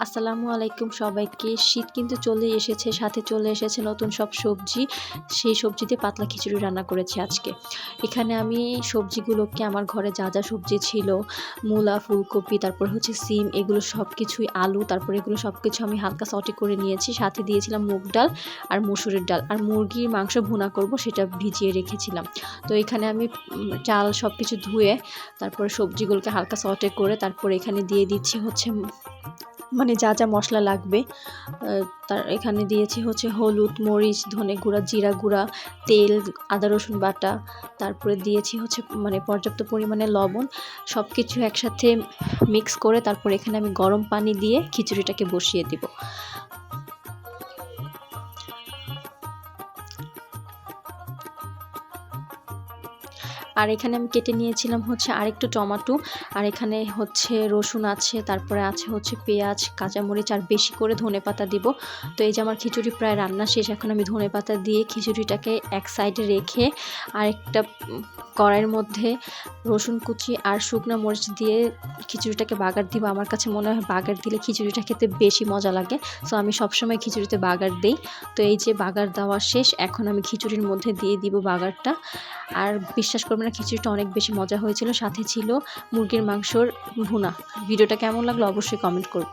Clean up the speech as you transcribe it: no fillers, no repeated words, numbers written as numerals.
আসসালামু আলাইকুম সবাইকে। শীত কিন্তু চলেই এসেছে, সাথে চলে এসেছে নতুন সব সবজি। সেই সবজি দিয়ে পাতলা খিচুড়ি রান্না করেছি আজকে। এখানে আমি সবজিগুলোকে আমার ঘরে যা সবজি ছিল, মূলা, ফুলকপি, তারপর হচ্ছে সিম, এগুলো সবকিছুই, আলু, তারপর এগুলো সবকিছু আমি হালকা সটে করে নিয়েছি। সাথে দিয়েছিলাম মুগ ডাল আর মসুরের ডাল। আর মুরগির মাংস ভুনা করব, সেটা ভিজিয়ে রেখেছিলাম। তো এখানে আমি চাল সবকিছু ধুয়ে তারপরে সবজিগুলোকে হালকা সটে করে তারপর এখানে দিয়ে দিচ্ছি হচ্ছে মানে যা মসলা লাগবে। তার এখানে দিয়েছি হচ্ছে হলুদ, মরিচ, ধনে গুঁড়া, জিরা গুঁড়া, তেল, আদা রসুন বাটা, তারপরে দিয়েছি হচ্ছে মানে পর্যাপ্ত পরিমাণে লবণ। সবকিছু একসাথে মিক্স করে তারপর এখানে আমি গরম পানি দিয়ে খিচুড়িটাকে বসিয়ে দিব। আর এখানে আমি কেটে নিয়েছিলাম হচ্ছে আরেকটু টমেটো, আর এখানে হচ্ছে রসুন আছে, তারপরে আছে হচ্ছে পেঁয়াজ, কাঁচামরিচ, আর বেশি করে ধনেপাতা দিব। তো এই যে আমার খিচুড়ি প্রায় রান্না শেষ। এখন আমি ধনেপাতা দিয়ে খিচুড়িটাকে এক সাইডে রেখে আরেকটা কড়াইয়ের মধ্যে রসুন কুচি আর শুকনো মরিচ দিয়ে খিচুড়িটাকে বাগার দিব। আমার কাছে মনে হয় বাগার দিলে খিচুড়িটা খেতে বেশি মজা লাগে। সো আমি সবসময় খিচুড়িতে বাগার দিই। তো এই যে বাগার দেওয়া শেষ, এখন আমি খিচুড়ির মধ্যে দিয়ে দিব বাগারটা। আর বিশ্বাস করবেন না, খিচুড়িটা অনেক বেশি মজা হয়েছিল। সাথে ছিল মুরগির মাংসর ভুনা। ভিডিওটা কেমন লাগলো অবশ্যই কমেন্ট করবে।